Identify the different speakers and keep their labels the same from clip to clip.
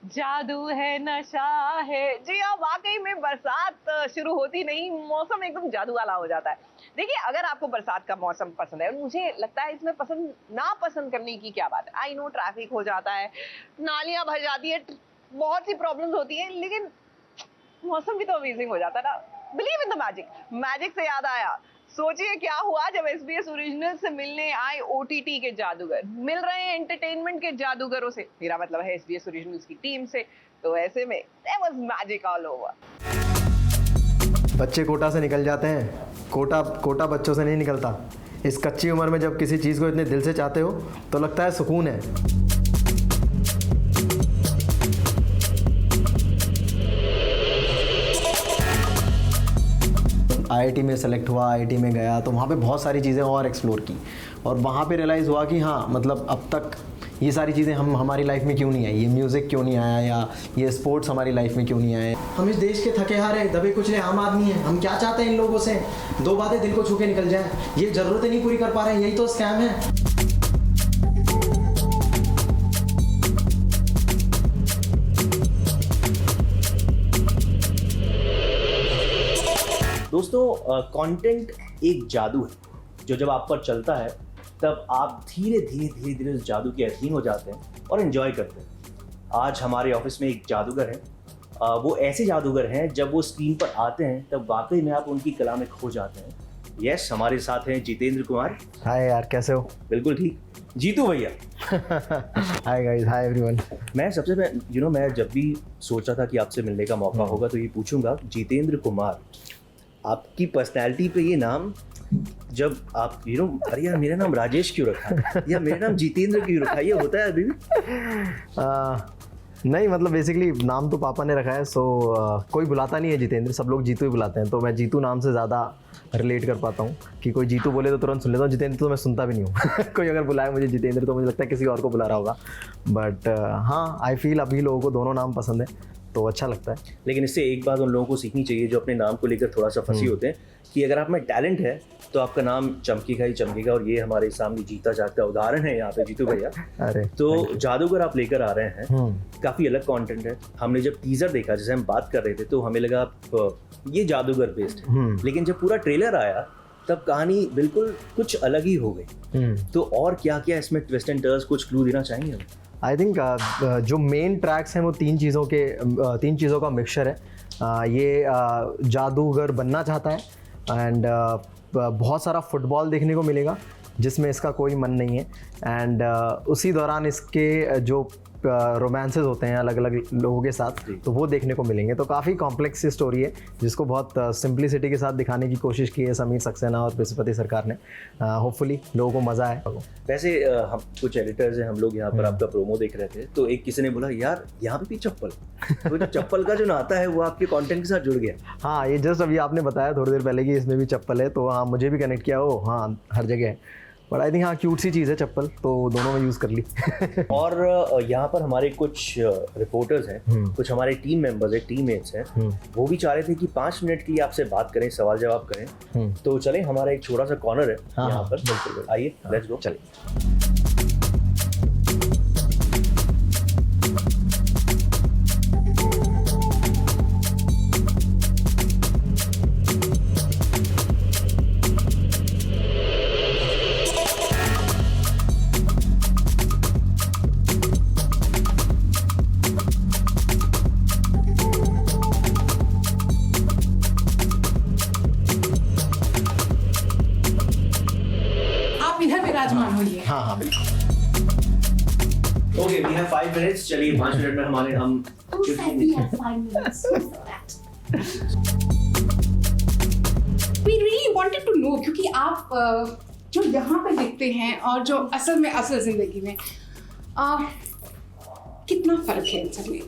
Speaker 1: जादू है नशा है। जी हाँ, वाकई में बरसात शुरू होती नहीं मौसम एकदम जादू वाला हो जाता है। देखिए, अगर आपको बरसात का मौसम पसंद है, और मुझे लगता है इसमें पसंद ना पसंद करने की क्या बात है। आई नो ट्रैफिक हो जाता है, नालियां भर जाती है, बहुत सी प्रॉब्लम्स होती है, लेकिन मौसम भी तो अमेजिंग हो जाता है ना। Believe in the magic. Magic से याद आया, सोचिए क्या हुआ जब एसबीएस ओरिजिनल से मिलने आए ओटीटी के जादूगर। मिल रहे हैं एंटरटेनमेंट के जादूगरों से, मेरा मतलब है एसबीएस ओरिजिनल्स की टीम से। तो ऐसे में there was magic all over.
Speaker 2: बच्चे कोटा से निकल जाते हैं, कोटा कोटा बच्चों से नहीं निकलता। इस कच्ची उम्र में जब किसी चीज़ को इतने दिल से चाहते हो तो लगता है सुकून है। आईआईटी में सेलेक्ट हुआ, आईआईटी में गया तो वहाँ पे बहुत सारी चीज़ें और एक्सप्लोर की, और वहाँ पे रियलाइज़ हुआ कि हाँ, मतलब अब तक ये सारी चीज़ें हमारी लाइफ में क्यों नहीं आई, ये म्यूज़िक क्यों नहीं आया, या ये स्पोर्ट्स हमारी लाइफ में क्यों नहीं आए। हम इस देश के थके हारे दबे कुचले आम आदमी हैं। हम क्या चाहते हैं इन लोगों से? दो बातें दिल को छू के निकल जाए, ये ज़रूरतें नहीं पूरी कर पा रहे हैं, यही तो स्कैम है।
Speaker 3: दोस्तों, कंटेंट एक जादू है जो जब आप पर चलता है तब आप धीरे धीरे उस जादू के अधीन हो जाते हैं और एंजॉय करते हैं। आज हमारे ऑफिस में एक जादूगर है। वो ऐसे जादूगर हैं जब वो स्क्रीन पर आते हैं तब वाकई में आप उनकी कला में खो जाते हैं। यस, हमारे साथ हैं जितेंद्र कुमार।
Speaker 2: हाय यार, कैसे हो?
Speaker 3: बिल्कुल ठीक। जीतू भैया।
Speaker 2: Hi guys, hi everyone.
Speaker 3: मैं सबसे पहले मैं जब भी सोचा था कि आपसे मिलने का मौका होगा तो ये पूछूंगा, जितेंद्र कुमार, आपकी पर्सनैलिटी पे ये नाम, जब आप अरे यार मेरा नाम राजेश क्यों रखा है या मेरा नाम जितेंद्र क्यों रखा है, ये होता है अभी भी?
Speaker 2: नहीं, मतलब बेसिकली नाम तो पापा ने रखा है, सो कोई बुलाता नहीं है जितेंद्र, सब लोग जीतू ही बुलाते हैं। तो मैं जीतू नाम से ज़्यादा रिलेट कर पाता हूँ कि कोई जीतू बोले तो तुरंत सुन लेता हूँ, जितेंद्र तो मैं सुनता भी नहीं हूँ। कोई अगर बुलाए मुझे जितेंद्र तो मुझे लगता है किसी और को बुला रहा होगा। बट हाँ, आई फील अभी लोगों को दोनों नाम पसंद है तो अच्छा लगता है।
Speaker 3: लेकिन इससे एक बात उन लोगों को सीखनी चाहिए जो अपने नाम को लेकर थोड़ा सा फंसी होते हैं, कि अगर आप में टैलेंट है तो आपका नाम चमकेगा ही चमकेगा। और ये हमारे सामने जीता जागता उदाहरण है यहाँ पे जीतू भैया।
Speaker 2: अरे
Speaker 3: तो जादूगर आप लेकर आ रहे हैं, काफी अलग कंटेंट है। हमने जब टीजर देखा, जैसे हम बात कर रहे थे, तो हमें लगा ये जादूगर बेस्ड है, लेकिन जब पूरा ट्रेलर आया तब कहानी बिल्कुल कुछ अलग ही हो गई। तो और क्या क्या इसमें ट्विस्ट एंड टर्न्स, कुछ क्लू देना चाहेंगे हम?
Speaker 2: आई थिंक जो मेन ट्रैक्स हैं वो तीन चीज़ों का मिक्सचर है। ये जादूगर बनना चाहता है, एंड बहुत सारा फुटबॉल देखने को मिलेगा जिसमें इसका कोई मन नहीं है, एंड उसी दौरान इसके जो रोमांसेस होते हैं अलग अलग लोगों के साथ, तो वो देखने को मिलेंगे। तो काफ़ी कॉम्प्लेक्स सी स्टोरी है जिसको बहुत सिंप्लिसिटी के साथ दिखाने की कोशिश की है समीर सक्सेना और बृहस्पति सरकार ने। होपफुली लोगों को मज़ा आए।
Speaker 3: वैसे हम कुछ एडिटर्स हैं, हम लोग यहाँ पर आपका प्रोमो देख रहे थे, तो एक किसी ने बोला यार यहाँ पे भी चप्पल, तो चप्पल का जो नाता है वो आपके कंटेंट के साथ जुड़ गया।
Speaker 2: हाँ, ये जस्ट अभी आपने बताया थोड़ी देर पहले कि इसमें भी चप्पल है, तो हाँ मुझे भी कनेक्ट किया। हो हाँ, हर जगह है, बट आई थिंक हाँ क्यूट सी चीज़ है चप्पल, तो दोनों में यूज़ कर ली।
Speaker 3: और यहाँ पर हमारे कुछ रिपोर्टर्स हैं, कुछ हमारे टीम मेंबर्स हैं, टीममेट्स हैं, वो भी चाह रहे थे कि 5 मिनट के लिए आपसे बात करें, सवाल जवाब करें। तो चलें, हमारा एक छोटा सा कॉर्नर है यहाँ पर, बिल्कुल आइए, लेट्स गो। चलिए।
Speaker 2: हाँ हाँ बिल्कुल।
Speaker 3: Okay, we have 5 minutes. चलिए 5 मिनट में हम
Speaker 4: Who said we have 5 minutes? Who said that? We really wanted to know, क्योंकि आप जो यहाँ पे दिखते हैं और जो असल जिंदगी में कितना फर्क है इन सब में?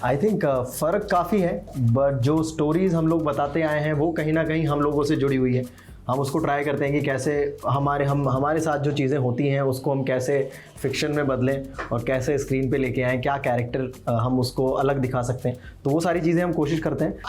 Speaker 2: आई थिंक फ़र्क काफ़ी है, बट जो स्टोरीज़ हम लोग बताते आए हैं वो कहीं ना कहीं हम लोगों से जुड़ी हुई है। हम उसको ट्राई करते हैं कि कैसे हमारे साथ जो चीज़ें होती हैं उसको हम कैसे फिक्शन में बदलें और कैसे स्क्रीन पे लेके आएँ, क्या कैरेक्टर हम उसको अलग दिखा सकते हैं। तो वो सारी चीज़ें हम कोशिश करते हैं।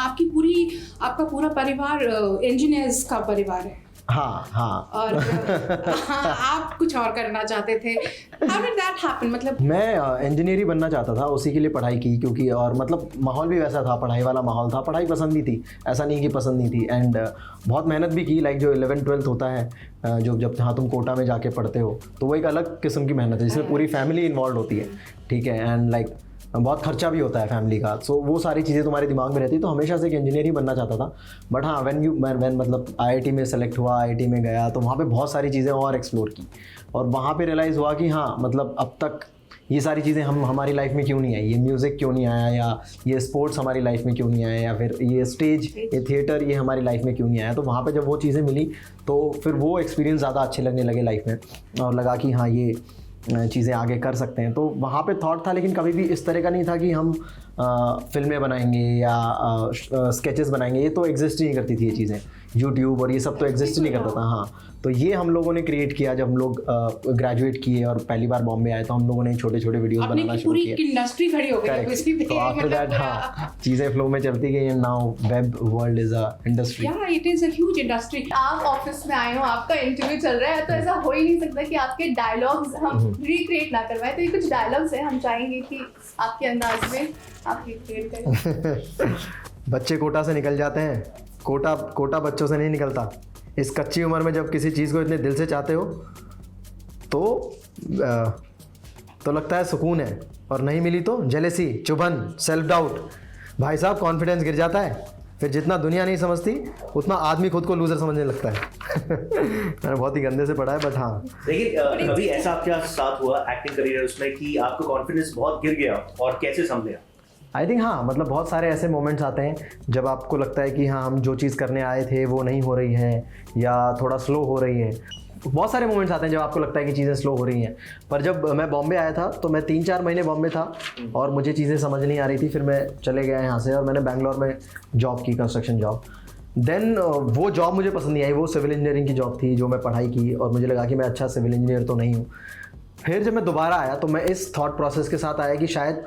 Speaker 4: आपका पूरा परिवार इंजीनियर्स का परिवार है।
Speaker 2: हाँ हाँ
Speaker 4: और हाँ, आप कुछ और करना चाहते थे. How did that happen? मतलब
Speaker 2: मैं इंजीनियर ही बनना चाहता था, उसी के लिए पढ़ाई की, क्योंकि और मतलब माहौल भी वैसा था, पढ़ाई वाला माहौल था, पढ़ाई पसंद भी थी, ऐसा नहीं कि पसंद नहीं थी. एंड बहुत मेहनत भी की. लाइक जो 11th-12th होता है, जो जब जहाँ तुम कोटा में जाके पढ़ते हो, तो वो एक अलग किस्म की मेहनत है जिसमें पूरी फैमिली इन्वॉल्व होती है. ठीक है. एंड लाइक बहुत खर्चा भी होता है फैमिली का. सो वो सारी चीज़ें तुम्हारे दिमाग में रहती है. तो हमेशा से एक इंजीनियर ही बनना चाहता था. बट हाँ, व्हेन मतलब IIT में सेलेक्ट हुआ, IIT में गया, तो वहाँ पे बहुत सारी चीज़ें और एक्सप्लोर की. और वहाँ पे रियलाइज़ हुआ कि हाँ, मतलब अब तक ये सारी चीज़ें हमारी लाइफ में क्यों नहीं आई, ये म्यूज़िक क्यों नहीं आया, या ये स्पोर्ट्स हमारी लाइफ में क्यों नहीं आया, या फिर ये स्टेज, ये थिएटर, ये हमारी लाइफ में क्यों नहीं आया. तो वहाँ पे जब वो चीज़ें मिली, तो फिर वो एक्सपीरियंस ज़्यादा अच्छे लगने लगे लाइफ में, और लगा कि हाँ, ये चीज़ें आगे कर सकते हैं. तो वहाँ पे थॉट था, लेकिन कभी भी इस तरह का नहीं था कि हम फिल्में बनाएंगे या स्केचेस बनाएंगे. ये तो एग्जिस्ट ही नहीं करती थी ये चीज़ें. यूट्यूब और ये सब तो एग्जिस्ट ही नहीं करता था. हाँ, तो ये हम लोगों ने क्रिएट किया जब हम लोग ग्रेजुएट किए और पहली बार बॉम्बे आए. तो हम लोगों ने छोटे छोटे वीडियोस बनाना शुरू किए.
Speaker 4: पूरी इंडस्ट्री खड़ी हो गई उसी पे.
Speaker 2: तो आफ्टर दैट हाँ, चीज़ें फ्लो में चलती गई. And now web world is a industry.
Speaker 4: या it is a huge industry. आप ऑफिस में आए हो, आपका इंटरव्यू चल रहा है, तो ऐसा हो ही नहीं सकता कि आपके डायलॉग्स हम रिक्रिएट ना करवाएं. तो ये कुछ डायलॉग्स हैं, हम चाहेंगे कि आपके अंदाज में आप रिक्रिएट करें.
Speaker 2: बच्चे कोटा से निकल जाते हैं, कोटा बच्चों से नहीं निकलता. इस कच्ची उम्र में जब किसी चीज़ को इतने दिल से चाहते हो तो लगता है सुकून है, और नहीं मिली तो जेलेसी, चुभन, सेल्फ डाउट. भाई साहब, कॉन्फिडेंस गिर जाता है. फिर जितना दुनिया नहीं समझती, उतना आदमी खुद को लूजर समझने लगता है. मैंने बहुत ही गंदे से पढ़ा है, बट हाँ.
Speaker 3: देखिए, कभी ऐसा आपके साथ हुआ एक्टिंग करियर उसमें कि आपका कॉन्फिडेंस बहुत गिर गया, और कैसे संभले?
Speaker 2: आई थिंक हाँ, मतलब बहुत सारे ऐसे मोमेंट्स आते हैं जब आपको लगता है कि हाँ, हम जो चीज़ करने आए थे वो नहीं हो रही है, या थोड़ा स्लो हो रही है. बहुत सारे मोमेंट्स आते हैं जब आपको लगता है कि चीज़ें स्लो हो रही हैं. पर जब मैं बॉम्बे आया था, तो मैं 3-4 महीने बॉम्बे था और मुझे चीज़ें समझ नहीं आ रही थी. फिर मैं चले गया यहाँ से, और मैंने बैंगलोर में जॉब की, कंस्ट्रक्शन जॉब. देन वो जॉब मुझे पसंद नहीं आई. वो सिविल इंजीनियरिंग की जॉब थी जो मैं पढ़ाई की, और मुझे लगा कि मैं अच्छा सिविल इंजीनियर तो नहीं हूँ. फिर जब मैं दोबारा आया, तो मैं इस थॉट प्रोसेस के साथ आया कि शायद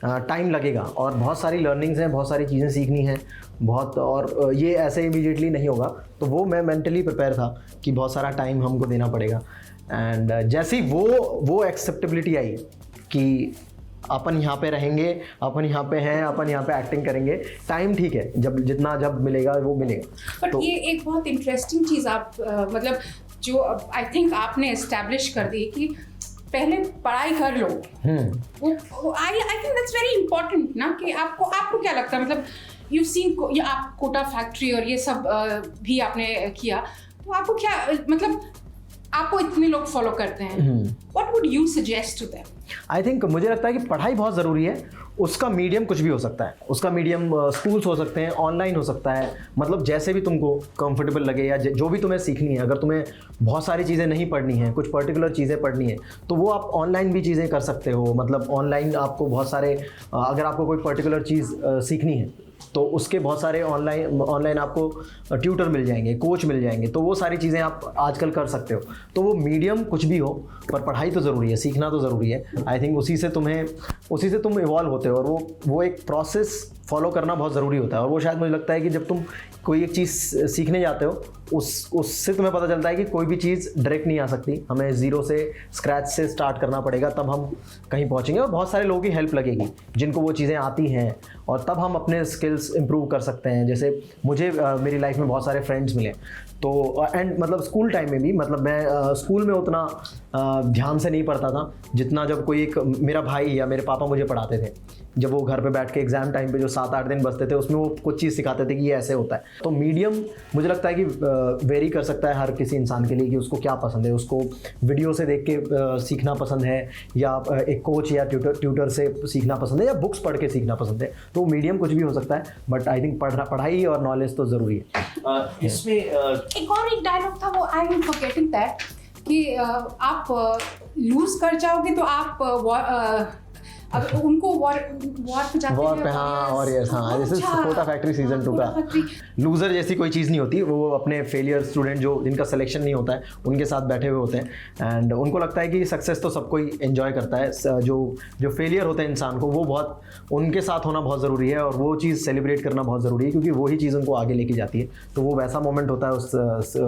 Speaker 2: टाइम लगेगा, और बहुत सारी लर्निंग्स हैं, बहुत सारी चीज़ें सीखनी हैं बहुत, और ये ऐसे इमीडिएटली नहीं होगा. तो वो मैं मेंटली प्रिपेयर था कि बहुत सारा टाइम हमको देना पड़ेगा. एंड जैसे ही वो एक्सेप्टेबिलिटी आई कि अपन यहाँ पे रहेंगे, अपन यहाँ पे हैं, अपन यहाँ पे एक्टिंग करेंगे, टाइम ठीक है, जब मिलेगा वो मिलेगा.
Speaker 4: बट
Speaker 2: तो
Speaker 4: ये एक बहुत इंटरेस्टिंग चीज़ आप मतलब जो आई थिंक आपने एस्टैब्लिश कर दी कि पहले पढ़ाई कर लो. वो I think that's very important ना, कि आपको क्या लगता है, मतलब यू सीन आप कोटा फैक्ट्री और ये सब भी आपने किया, तो आपको क्या, मतलब आपको इतने लोग फॉलो करते हैं, what would you suggest to them?
Speaker 2: I think मुझे लगता है कि पढ़ाई बहुत ज़रूरी है. उसका मीडियम कुछ भी हो सकता है. उसका मीडियम स्कूल्स हो सकते हैं, ऑनलाइन हो सकता है, मतलब जैसे भी तुमको कंफर्टेबल लगे, या जो भी तुम्हें सीखनी है. अगर तुम्हें बहुत सारी चीज़ें नहीं पढ़नी है, कुछ पर्टिकुलर चीज़ें पढ़नी है, तो वो आप ऑनलाइन भी चीज़ें कर सकते हो. मतलब ऑनलाइन आपको बहुत सारे, अगर आपको कोई पर्टिकुलर चीज़ सीखनी है, तो उसके बहुत सारे ऑनलाइन आपको ट्यूटर मिल जाएंगे, कोच मिल जाएंगे. तो वो सारी चीज़ें आप आजकल कर सकते हो. तो वो मीडियम कुछ भी हो, पर पढ़ाई तो ज़रूरी है, सीखना तो ज़रूरी है. आई थिंक उसी से तुम इवॉल्व होते हो, और वो एक प्रोसेस फॉलो करना बहुत ज़रूरी होता है. और वो शायद मुझे लगता है कि जब तुम कोई एक चीज़ सीखने जाते हो, उससे तुम्हें पता चलता है कि कोई भी चीज़ डायरेक्ट नहीं आ सकती. हमें ज़ीरो से, स्क्रैच से स्टार्ट करना पड़ेगा, तब हम कहीं पहुँचेंगे. और बहुत सारे लोगों की हेल्प लगेगी जिनको वो चीज़ें आती हैं, और तब हम अपने स्किल्स इम्प्रूव कर सकते हैं. जैसे मुझे मेरी लाइफ में बहुत सारे फ्रेंड्स मिले. तो एंड मतलब स्कूल टाइम में भी, मतलब मैं स्कूल में उतना ध्यान से नहीं पढ़ता था जितना जब कोई एक मेरा भाई या मेरे पापा मुझे पढ़ाते थे. जब वो घर पे बैठ के एग्ज़ाम टाइम पे जो 7-8 दिन बचते थे, उसमें वो कुछ चीज़ सिखाते थे कि ये ऐसे होता है. तो मीडियम मुझे लगता है कि वेरी कर सकता है हर किसी इंसान के लिए कि उसको क्या पसंद है. उसको वीडियो से देख के सीखना पसंद है, या एक कोच या ट्यूटर से सीखना पसंद है, या बुक्स पढ़ के सीखना पसंद है. तो मीडियम कुछ भी हो सकता है, बट आई थिंक पढ़ाई और नॉलेज तो ज़रूरी है.
Speaker 3: इसमें
Speaker 4: एक डायलॉग था, वो आई एम फॉरगेटिंग दैट, कि आप लूज कर जाओगे तो आप अब उनको वॉर पे जाते
Speaker 2: वॉर
Speaker 4: हैं,
Speaker 2: पे, हाँ, वॉरियर्स, हाँ, जैसे
Speaker 4: अच्छा,
Speaker 2: कोटा फैक्ट्री सीजन 2 का
Speaker 4: कोटा फैक्ट्री।
Speaker 2: लूजर जैसी कोई चीज़ नहीं होती, वो अपने फेलियर स्टूडेंट जो जिनका सिलेक्शन नहीं होता है उनके साथ बैठे हुए होते हैं, एंड उनको लगता है कि सक्सेस तो सबको ही एंजॉय करता है, जो फेलियर होता है इंसान को वो बहुत उनके साथ होना बहुत ज़रूरी है, और वो चीज़ सेलिब्रेट करना बहुत ज़रूरी है, क्योंकि वही चीज़ उनको आगे लेके जाती है। तो वो वैसा मोमेंट होता है उस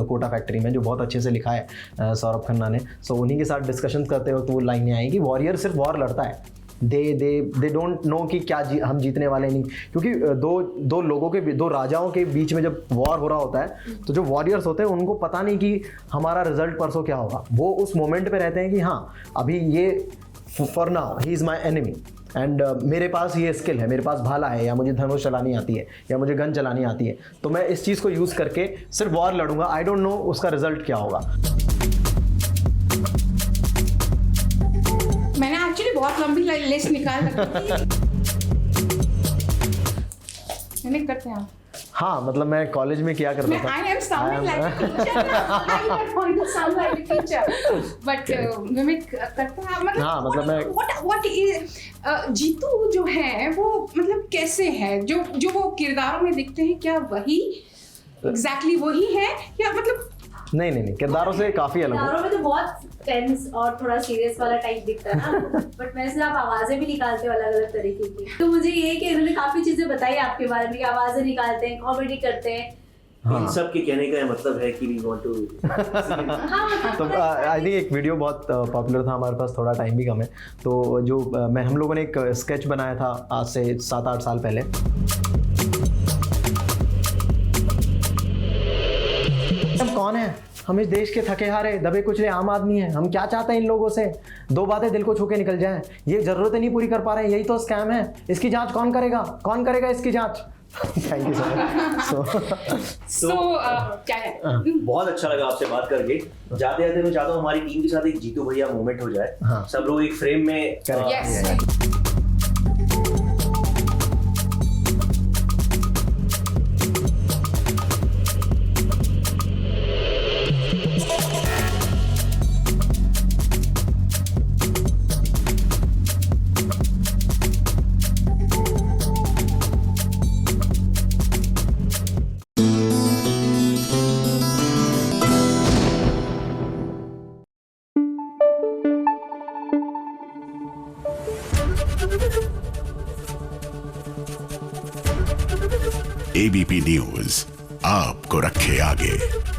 Speaker 2: कोटा फैक्ट्री में, जो बहुत अच्छे से लिखा है सौरभ खन्ना ने। सो उन्हीं के साथ डिस्कशन करते वक्त वो लाइनें आई कि वॉरियर सिर्फ वॉर लड़ता है, दे डोंट नो कि क्या हम जीतने वाले नहीं, क्योंकि दो लोगों के, दो राजाओं के बीच में जब वॉर हो रहा होता है तो जो वॉरियर्स होते हैं उनको पता नहीं कि हमारा रिजल्ट परसों क्या होगा। वो उस मोमेंट पे रहते हैं कि हाँ अभी ये for now he is my enemy, and मेरे पास ये स्किल है, मेरे पास भाला है, या मुझे धनुष चलानी आती है, या मुझे गन चलानी आती है, तो मैं इस चीज़ को यूज़ करके सिर्फ वॉर लड़ूंगा। आई डोंट नो उसका रिजल्ट क्या होगा।
Speaker 4: मैंने एक्चुअली बहुत लंबी लिस्ट निकाल रखी थी। मैंने करते हैं
Speaker 2: हाँ, मतलब मैं कॉलेज में क्या करता था,
Speaker 4: I am sounding like a teacher. I don't want to sound like a teacher. But मैं करते हैं, मतलब
Speaker 2: हाँ, मतलब मैं
Speaker 4: what is जीतू जो है वो मतलब कैसे है, जो वो किरदारों में दिखते हैं, क्या वही exactly वही है, या मतलब
Speaker 2: नहीं, किरदारों से काफ़ी अलग
Speaker 5: किरदारों
Speaker 2: हो।
Speaker 5: में तो बहुत टेंस और थोड़ा सीरियस वाला टाइप दिखता है ना, बट वैसे आप आवाजें भी निकालते हो अलग अलग तरीके की। तो मुझे ये है कि इन्होंने काफी चीजें बताई आपके बारे में कि आवाजें निकालते हैं, कॉमेडी करते हैं।
Speaker 3: इन सब के कहने का मतलब है कि वी वांट टू
Speaker 2: तो आई थिंक एक वीडियो बहुत पॉपुलर था, हमारे पास थोड़ा टाइम भी कम है, तो जो हम लोगों ने एक स्केच बनाया था आज से 7-8 साल पहले। हम कौन है? हम इस देश के थके हारे दबे कुचले आम आदमी हैं। हम क्या चाहते हैं इन लोगों से? 2 बातें दिल को छू के निकल जाएं, ये ज़रूरतें नहीं पूरी कर पा रहे हैं, यही तो स्कैम है। इसकी जांच कौन करेगा? कौन करेगा इसकी जांच? थैंक यू सो
Speaker 4: क्या है,
Speaker 3: बहुत अच्छा लगा आपसे बात करके। जाते जाते मैं चाहता हूँ हमारी टीम के साथ एक जीतू भैया मोमेंट हो जाए।
Speaker 2: हाँ।
Speaker 3: सब लोग एक फ्रेम में
Speaker 4: yes.
Speaker 6: एबीपी न्यूज आपको रखे आगे।